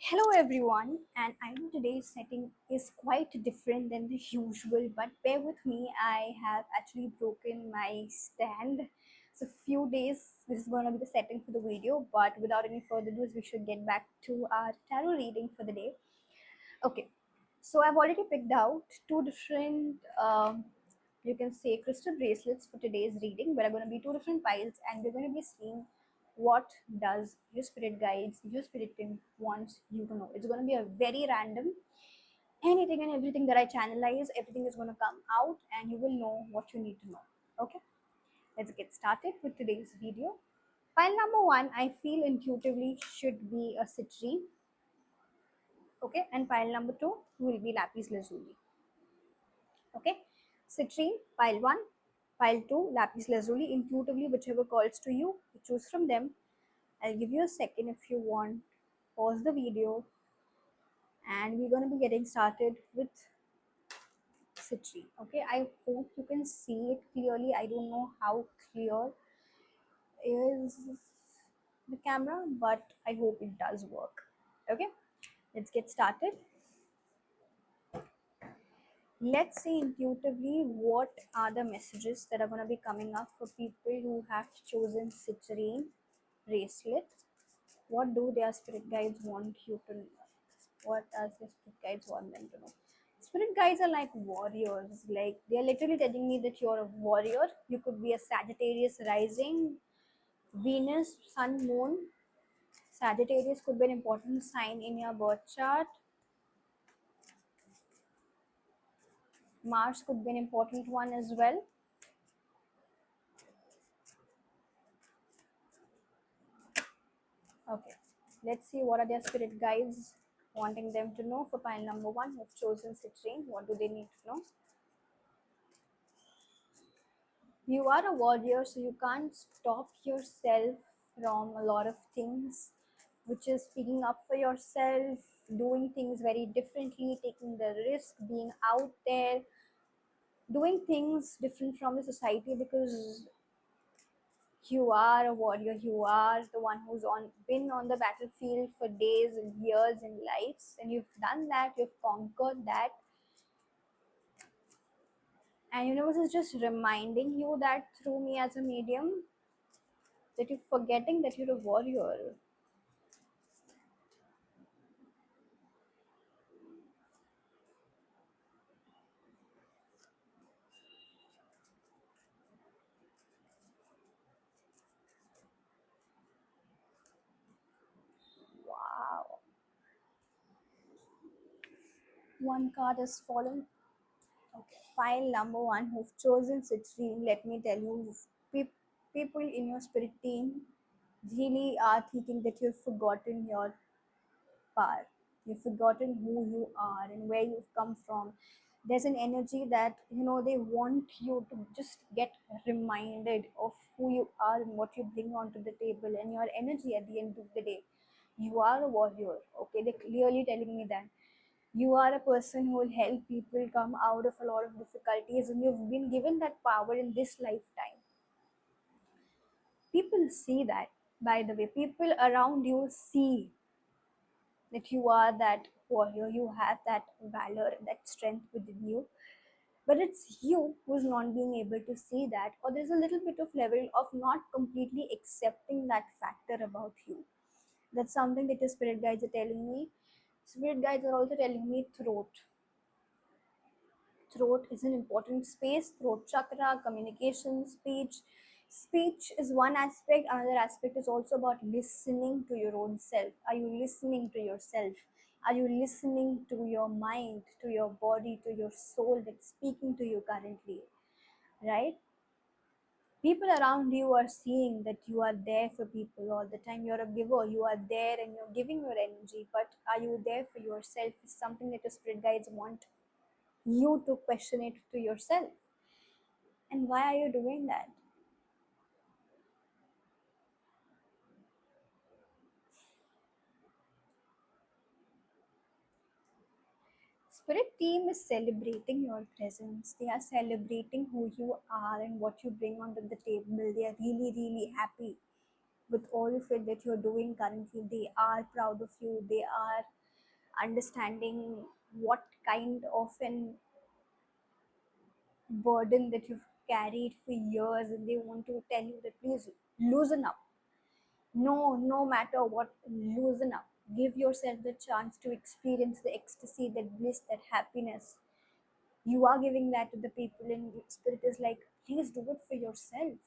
Hello everyone, and I know today's setting is quite different than the usual, but bear with me. I have actually broken my stand. So few days this is going to be the setting for the video, but without any further ado, we should get back to our tarot reading for the day. Okay, so I've already picked out two different, you can say, crystal bracelets for today's reading. There are going to be two different piles, and we're going to be seeing what does your spirit guides, your spirit team wants you to know. It's going to be a very random. Anything and everything that I channelize, everything is going to come out, and you will know what you need to know. Okay, let's get started with today's video. Pile number one, I feel intuitively should be a citrine. Okay, and pile number two will be lapis lazuli. Okay, citrine, pile one, pile two, lapis lazuli. Intuitively, whichever calls to you, choose from them. I'll give you a second if you want. Pause the video, and we're going to be getting started with citrine. Okay, I hope you can see it clearly. I don't know how clear is the camera, but I hope it does work. Okay, let's get started. Let's see intuitively what are the messages that are going to be coming up for people who have chosen citrine bracelet. What do their spirit guides want you to know? What does their spirit guides want them to know? Spirit guides are like warriors. Like, they are literally telling me that you're a warrior. You could be a Sagittarius rising, Venus, Sun, Moon. Sagittarius could be an important sign in your birth chart. Mars could be an important one as well. Okay, let's see what are their spirit guides wanting them to know for pile number one who've chosen citrine. What do they need to know? You are a warrior, so you can't stop yourself from a lot of things, which is speaking up for yourself, doing things very differently, taking the risk, being out there, doing things different from the society because you are a warrior. You are the one who's on been on the battlefield for days and years and lives, and you've done that. You've conquered that, and universe is just reminding you that through me as a medium, that you're forgetting that you're a warrior. Wow. One card has fallen. Okay. File number one who've chosen citrine. Let me tell you, people in your spirit team really are thinking that you've forgotten your power. You've forgotten who you are and where you've come from. There's an energy that, they want you to just get reminded of who you are and what you bring onto the table and your energy at the end of the day. You are a warrior. Okay, they're clearly telling me that. You are a person who will help people come out of a lot of difficulties, and you've been given that power in this lifetime. People see that, by the way. People around you see that you are that warrior, you have that valor, that strength within you. But it's you who's not being able to see that, or there's a little bit of level of not completely accepting that factor about you. That's something that your spirit guides are telling me. Spirit guides are also telling me throat. Throat is an important space. Throat chakra, communication, speech is one aspect. Another aspect is also about listening to your own self. Are you listening to yourself? Are you listening to your mind, to your body, to your soul that's speaking to you currently, right? People around you are seeing that you are there for people all the time. You're a giver. You are there and you're giving your energy, but are you there for yourself is something that your spirit guides want you to question it to yourself. And why are you doing that? Spirit team is celebrating your presence. They are celebrating who you are and what you bring onto the table. They are really, really happy. with all of it that you're doing currently. They are proud of you. They are understanding what kind of an burden that you've carried for years, and they want to tell you that please loosen up. No matter what, loosen up. Give yourself the chance to experience the ecstasy, that bliss, that happiness. You are giving that to the people, and spirit is like, please do it for yourself.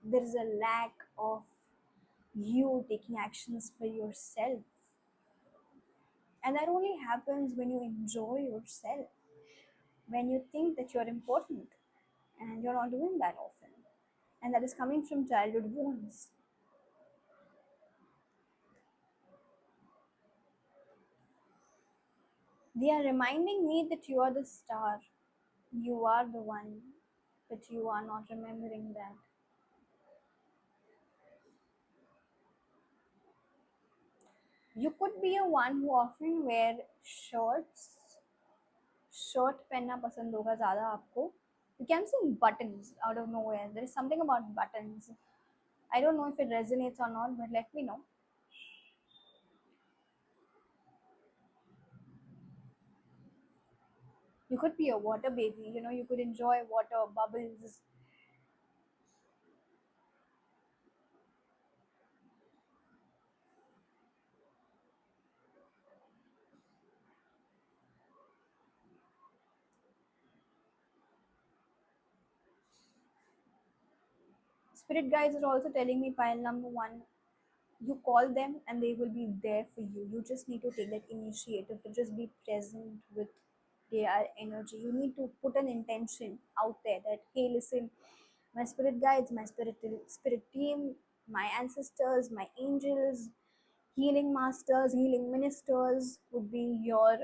There is a lack of you taking actions for yourself. And that only happens when you enjoy yourself, when you think that you're important, and you're not doing that often. And that is coming from childhood wounds. They are reminding me that you are the star, you are the one, but you are not remembering that. You could be a one who often wear shirts. Shirt पहनना पसंद होगा ज़्यादा आपको. You can see buttons out of nowhere. There is something about buttons. I don't know if it resonates or not, but let me know. You could be a water baby, you know, you could enjoy water, bubbles. Spirit guides are also telling me, pile number one, you call them and they will be there for you. You just need to take that initiative to just be present with their energy. You need to put an intention out there that, hey, listen, my spirit guides, my spirit team, my ancestors, my angels, healing masters, healing ministers would be your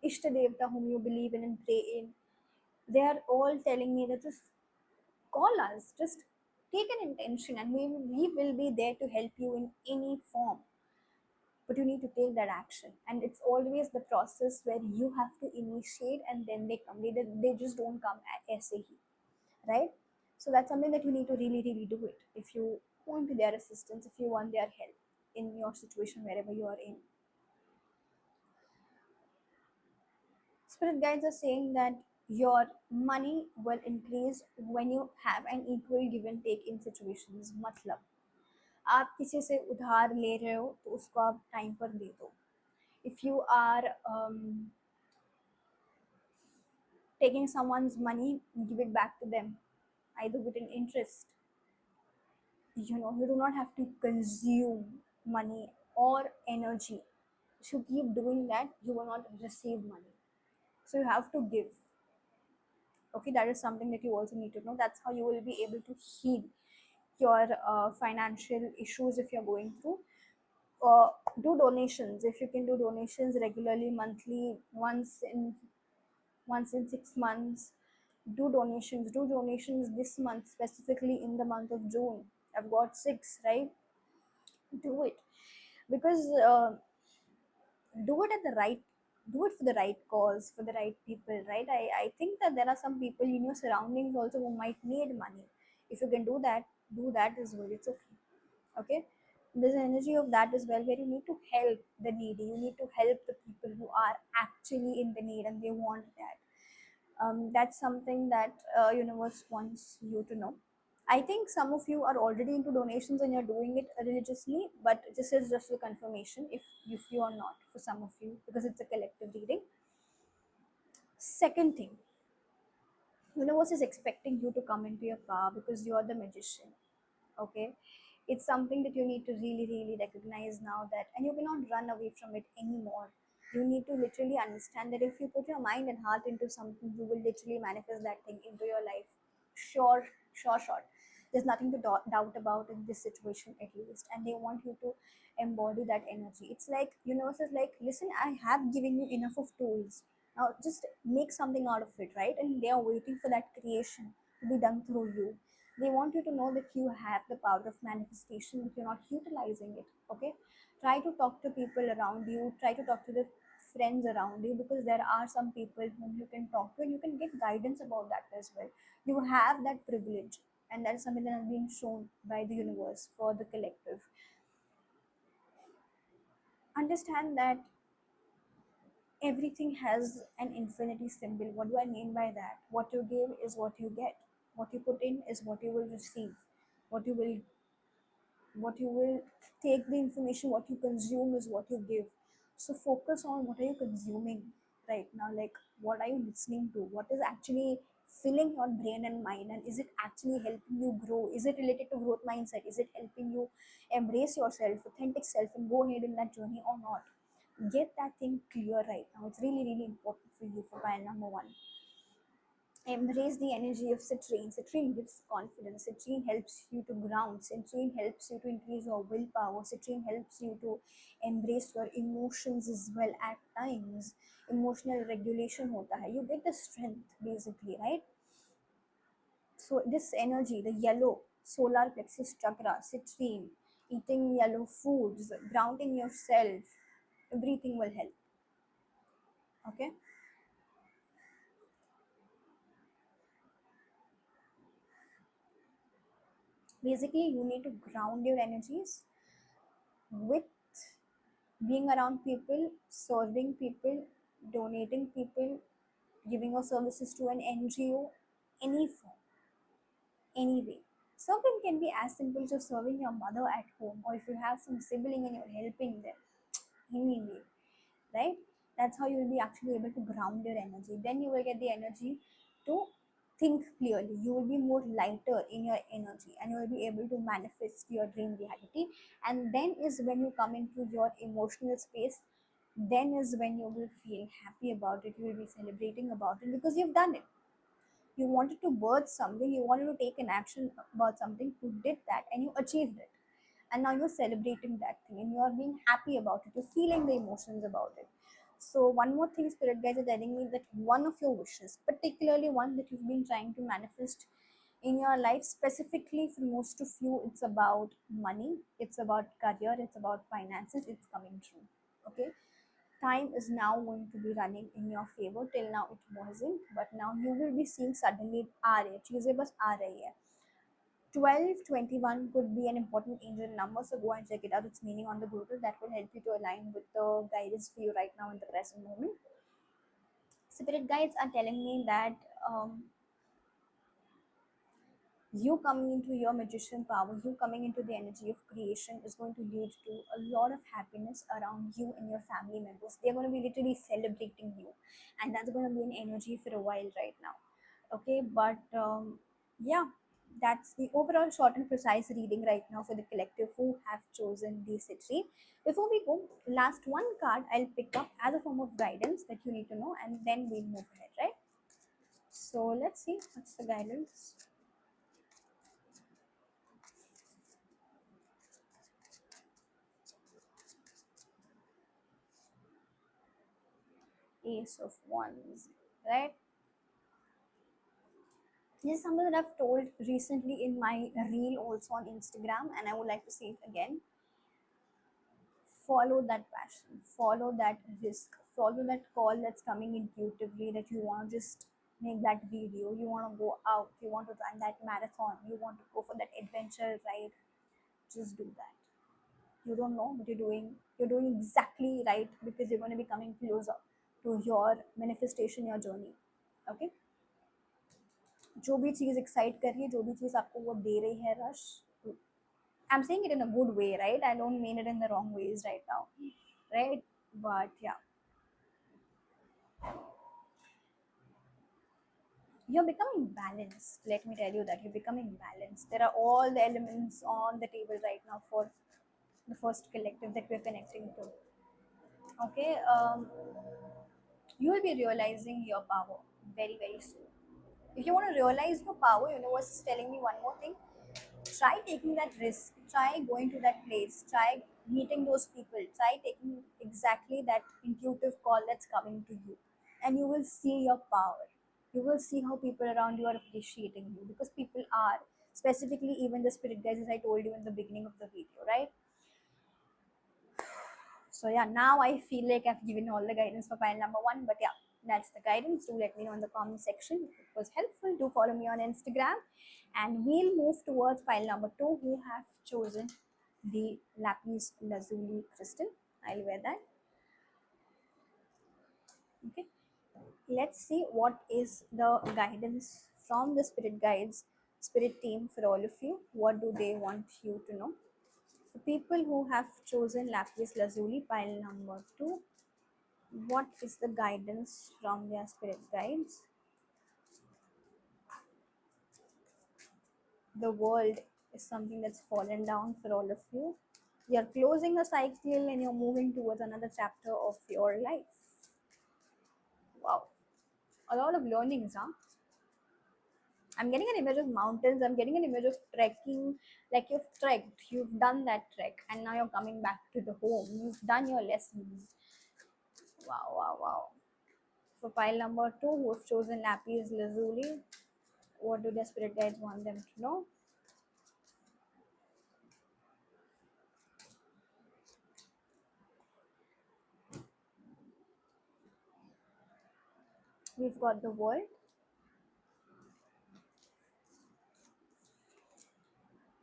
Ishta Devta whom you believe in and pray in. They are all telling me that just call us, just take an intention, and we will be there to help you in any form. But you need to take that action, and it's always the process where you have to initiate and then they come. They just don't come as a he, right? So that's something that you need to really do it if you want their assistance, if you want their help in your situation wherever you are in. Spirit guides are saying that your money will increase when you have an equal give and take in situations. मतलब आप किसी से उधार ले रहे हो तो उसको आप टाइम पर दे दो. If you are taking someone's money, give it back to them, either with an interest. You know, you do not have to consume money or energy. If you keep doing that, you will not receive money. So you have to give. Okay, that is something that you also need to know. That's how you will be able to heal your financial issues if you're going through. Do donations. If you can do donations regularly, monthly, once in 6 months, do donations this month, specifically in the month of June. I've got 6, right? Do it, because do it at the right do it for the right cause, for the right people, right? I think that there are some people in your surroundings also who might need money. If you can do that, do that as well. It's okay. Okay, there's an energy of that as well, where you need to help the needy, you need to help the people who are actually in the need and they want that. That's something that universe wants you to know. I think some of you are already into donations and you're doing it religiously, but this is just a confirmation if you are not, for some of you, because it's a collective reading. Second thing, universe is expecting you to come into your power because you're the magician. Okay, it's something that you need to really recognize now, that, and you cannot run away from it anymore. You need to literally understand that if you put your mind and heart into something, you will literally manifest that thing into your life. Sure. There's nothing to doubt about in this situation, at least, and they want you to embody that energy. It's like universe is like, listen, I have given you enough of tools, now just make something out of it, right? And they are waiting for that creation to be done through you. They want you to know that you have the power of manifestation, but you're not utilizing it. Okay, try to talk to people around you, try to talk to the friends around you, because there are some people whom you can talk to and you can get guidance about that as well. You have that privilege, and that is something that is being shown by the universe for the collective. Understand that everything has an infinity symbol. What do I mean by that? What you give is what you get. What you put in is what you will receive. What you will what you will take the information, what you consume is what you give. So focus on what are you consuming right now, like what are you listening to, what is actually filling your brain and mind, and is it actually helping you grow? Is it related to growth mindset? Is it helping you embrace yourself, authentic self, and go ahead in that journey or not? Get that thing clear right now. It's really, really important for you for pile number one. Embrace the energy of citrine. Citrine gives confidence. Citrine helps you to ground. Citrine helps you to increase your willpower. Citrine helps you to embrace your emotions as well at times. Emotional regulation hota hai. You get the strength basically, right? So this energy, the yellow solar plexus chakra, citrine, eating yellow foods, grounding yourself, everything will help. Okay. Basically, you need to ground your energies with being around people, serving people, donating people, giving your services to an NGO, any form, any way. Serving can be as simple as serving your mother at home, or if you have some sibling and you're helping them, any way, right? That's how you will be actually able to ground your energy. Then you will get the energy to think clearly. You will be more lighter in your energy, and you will be able to manifest your dream reality. And then is when you come into your emotional space, then is when you will feel happy about it. You will be celebrating about it because you've done it. You wanted to birth something, you wanted to take an action about something, you did that and you achieved it, and now you're celebrating that thing and you're being happy about it, you're feeling the emotions about it. So one more thing, spirit guides are telling me that one of your wishes, particularly one that you've been trying to manifest in your life, specifically for most of you, it's about money, it's about career, it's about finances, it's coming true. Okay, time is now going to be running in your favor. Till now it wasn't, but now you will be seeing suddenly आ रहे चीजें बस आ रही है. 1221 could be an important angel number, so go and check it out. Its meaning on the Google that will help you to align with the guidance for you right now in the present moment. Spirit guides are telling me that you coming into your magician power, you coming into the energy of creation is going to lead to a lot of happiness around you and your family members. They're going to be literally celebrating you, and that's going to be an energy for a while right now. Okay, but yeah, that's the overall short and precise reading right now for the collective who have chosen the city. Before we go, last one card I'll pick up as a form of guidance that you need to know, and then we'll move ahead, right? So let's see what's the guidance. Ace of Wands, right? This is something that I've told recently in my reel also on Instagram, and I would like to say it again. Follow that passion, follow that risk, follow that call that's coming intuitively, that you want to just make that video, you want to go out, you want to run that marathon, you want to go for that adventure ride. Just do that. You don't know what you're doing exactly right, because you're going to be coming closer to your manifestation, your journey. Okay, जो भी चीज़ excite कर रही है, जो भी चीज़ आपको वो दे रही है rush, I am saying it in a good way, right? I don't mean it in the wrong veg right now, right? But या, you're becoming balanced. Let me tell you that you're becoming balanced. There are all the elements on the table right now for the first collective that we're connecting to. Okay, you will be realizing your power very, very soon. If you want to realize your power, universe is telling me one more thing. Try taking that risk, try going to that place, try meeting those people, try taking exactly that intuitive call that's coming to you, and you will see your power. You will see how people around you are appreciating you, because people are, specifically even the spirit guides, as I told you in the beginning of the video, right? So yeah, now I feel like I've given all the guidance for pile number one, but yeah, That's the guidance. Do let me know in the comment section if it was helpful. Do follow me on Instagram. And we'll move towards pile number 2, who have chosen the lapis lazuli crystal. I'll wear that. Okay. Let's see what is the guidance from the spirit guides, spirit team for all of you. What do they want you to know? The people who have chosen lapis lazuli pile number 2, what is the guidance from their spirit guides? The world is something that's fallen down for all of you. You're closing a cycle and you're moving towards another chapter of your life. Wow, a lot of learnings, huh? I'm getting an image of mountains, I'm getting an image of trekking. Like you've trekked, you've done that trek, and now you're coming back to the home. You've done your lessons. Wow, wow, wow. For pile number 2, who have chosen lapis lazuli, what do their spirit guides want them to know? We've got the world.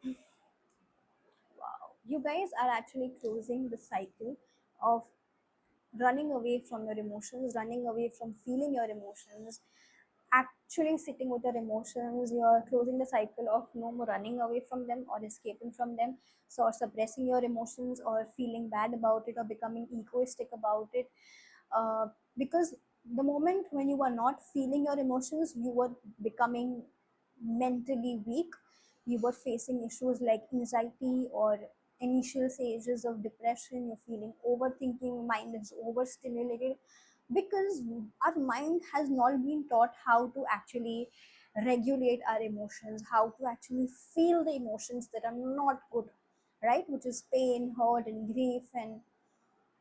Wow. You guys are actually closing the cycle of running away from your emotions, running away from feeling your emotions, actually sitting with your emotions. You're closing the cycle of no more running away from them or escaping from them, so or suppressing your emotions or feeling bad about it or becoming egoistic about it. uh, because the moment when you were not feeling your emotions, you were becoming mentally weak. You were facing issues like anxiety or initial stages of depression. You're feeling overthinking, mind is overstimulated, because our mind has not been taught how to actually regulate our emotions, how to actually feel the emotions that are not good, right? Which is pain, hurt, and grief, and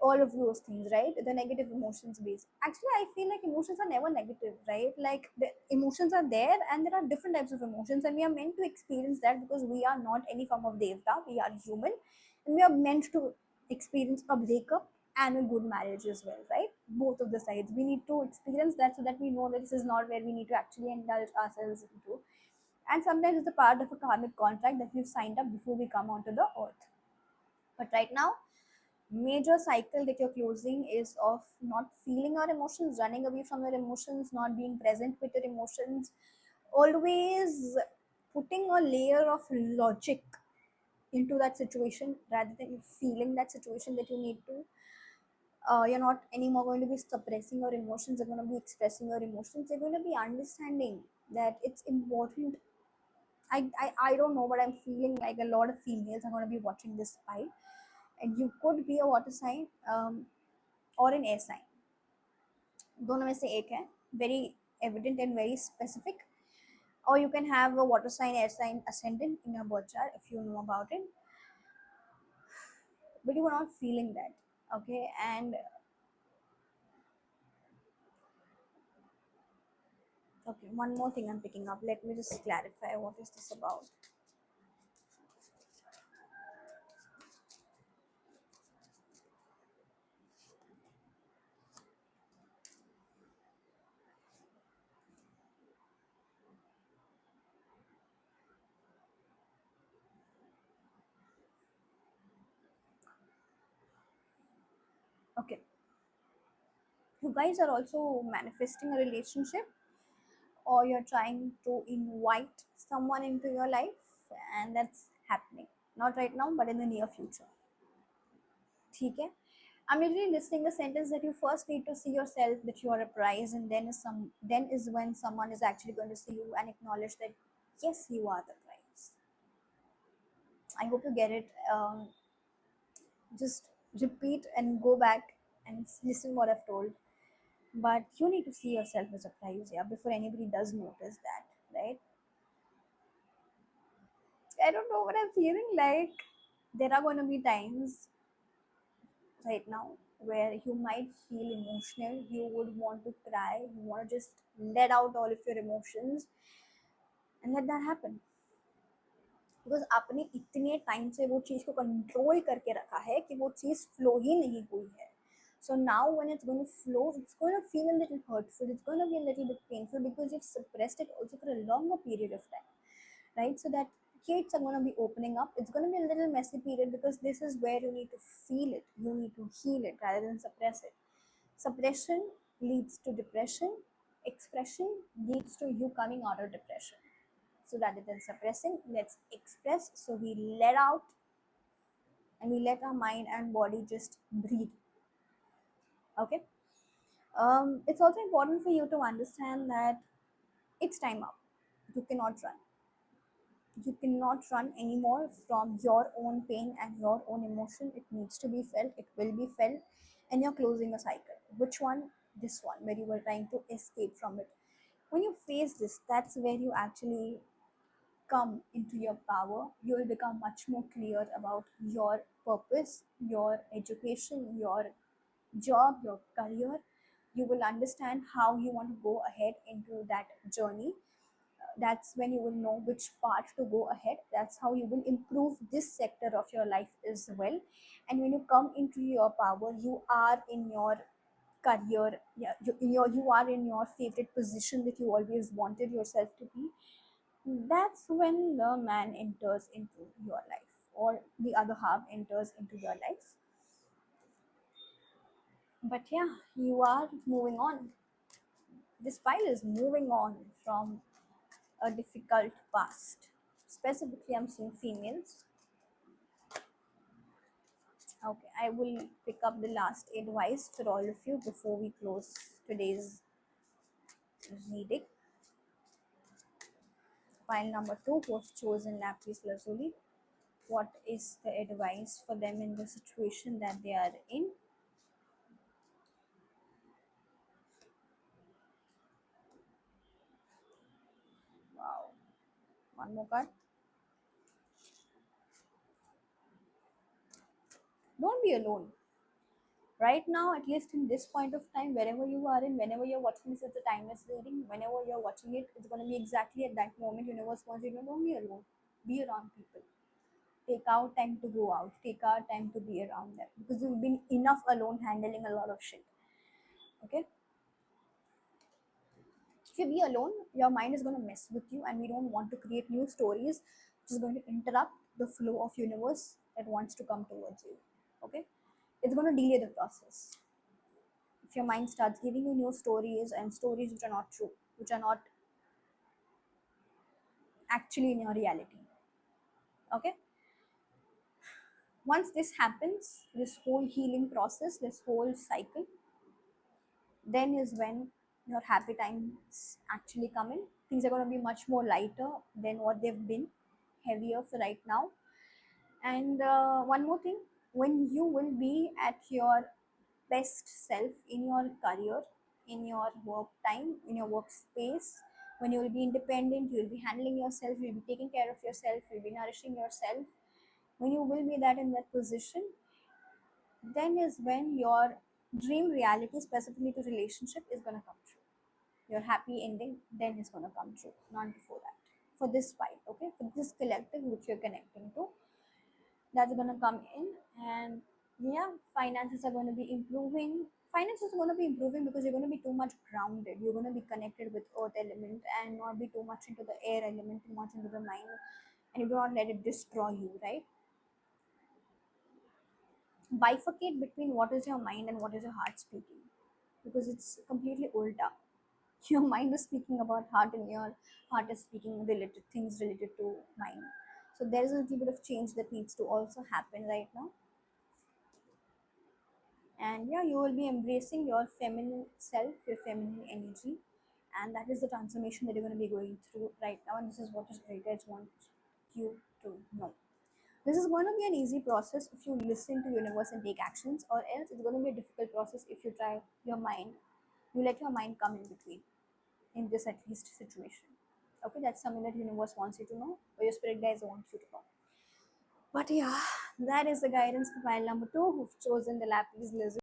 all of those things, right? The negative emotions base. Actually, I feel like emotions are never negative, right? Like the emotions are there, and there are different types of emotions, and we are meant to experience that because we are not any form of devta. We are human, and we are meant to experience a breakup and a good marriage as well, right? Both of the sides. We need to experience that so that we know that this is not where we need to actually indulge ourselves into. And sometimes it's a part of a karmic contract that we've signed up before we come onto the earth. But right now, major cycle that you're closing is of not feeling your emotions, running away from your emotions, not being present with your emotions, always putting a layer of logic into that situation rather than feeling that situation that you need to. You're not anymore going to be suppressing your emotions, you're going to be expressing your emotions, you're going to be understanding that it's important. I don't know, but I'm feeling like a lot of females are going to be watching this fight, and you could be a water sign, और an air sign. दोनों में से एक है, very evident and very specific. Or you can have a water sign, air sign ascendant in your birth chart if you know about it, but you are not feeling that. Okay, and okay, one more thing I'm picking up. Let me just clarify what is this about. Okay, you guys are also manifesting a relationship, or you're trying to invite someone into your life, and that's happening not right now but in the near future. ठीक है. I'm usually listing a sentence that you first need to see yourself that you are a prize, and then is when someone is actually going to see you and acknowledge that yes, you are the prize. I hope you get it. Just repeat and go back and listen what I've told. But you need to see yourself as a prize, yeah, before anybody does notice that, right? I don't know what I'm feeling like. There are going to be times right now where you might feel emotional, you would want to cry, you want to just let out all of your emotions, and let that happen. Because आपने इतने time से वो चीज़ को control करके रखा है कि वो चीज़ फ्लो ही नहीं हुई है. So now when it's going to flow, it's going to feel a little hurtful, it's going to be a little bit painful because you've suppressed it also for a longer period of time, right? So that gates are going to be opening up. It's going to be a little messy period because this is where you need to feel it, you need to heal it rather than suppress it. Suppression leads to depression, expression leads to you coming out of depression. So rather than suppressing, let's express. So we let out and we let our mind and body just breathe. Okay. It's also important for you to understand that it's time up. You cannot run. You cannot run anymore from your own pain and your own emotion. It needs to be felt, it will be felt, and you're closing a cycle. Which one? This one, where you were trying to escape from it. When you face this, that's where you actually come into your power. You will become much more clear about your purpose, your education, your job, your career. You will understand how you want to go ahead into that journey. That's when you will know which path to go ahead. That's how you will improve this sector of your life as well. And when you come into your power, you are in your career, yeah, you are in your favorite position that you always wanted yourself to be. That's when the man enters into your life, or the other half enters into your life. But yeah, you are moving on. This file is moving on from a difficult past. Specifically, I'm seeing females. Okay, I will pick up the last advice for all of you before we close today's reading. File number 2, who have chosen Lapis Lazuli. What is the advice for them in the situation that they are in? Wow. One more card. Don't be alone. Right now, at least in this point of time, wherever you are in, whenever you're watching this, it's a timeless reading. Whenever you're watching it, it's going to be exactly at that moment. Universe wants you to don't be alone. Be around people. Take out time to go out. Take out time to be around them because you've been enough alone handling a lot of shit. Okay. If you be alone, your mind is going to mess with you, and we don't want to create new stories which is going to interrupt the flow of universe that wants to come towards you. Okay. It's going to delay the process. If your mind starts giving you new stories and stories which are not true, which are not actually in your reality. Okay. Once this happens, this whole healing process, this whole cycle, then is when your happy times actually come in. Things are going to be much more lighter than what they've been, heavier for right now. And one more thing, when you will be at your best self in your career, in your work time, in your workspace, when you will be independent, you will be handling yourself, you will be taking care of yourself, you will be nourishing yourself. When you will be that in that position, then is when your dream reality, specifically to relationship, is going to come true. Your happy ending then is going to come true, not before that. For this fight, okay, for this collective which you're connecting to, that's going to come in. And yeah, finances are going to be improving. Finances are going to be improving because you're going to be too much grounded, you're going to be connected with earth element and not be too much into the air element, too much into the mind, and you do not let it destroy you, right? Bifurcate between what is your mind and what is your heart speaking, because it's completely ulta. Your mind is speaking about heart and your heart is speaking related things related to mind. So there is a little bit of change that needs to also happen right now. And yeah, you will be embracing your feminine self, your feminine energy, and that is the transformation that you're going to be going through right now. And this is what is great, I just want you to know. This is going to be an easy process if you listen to universe and take actions, or else it's going to be a difficult process if you try your mind, you let your mind come in between in this at least situation. Okay, that's something that universe wants you to know, or your spirit guides want you to know. But yeah, that is the guidance for file number 2, who've chosen the Lapis Lazuli.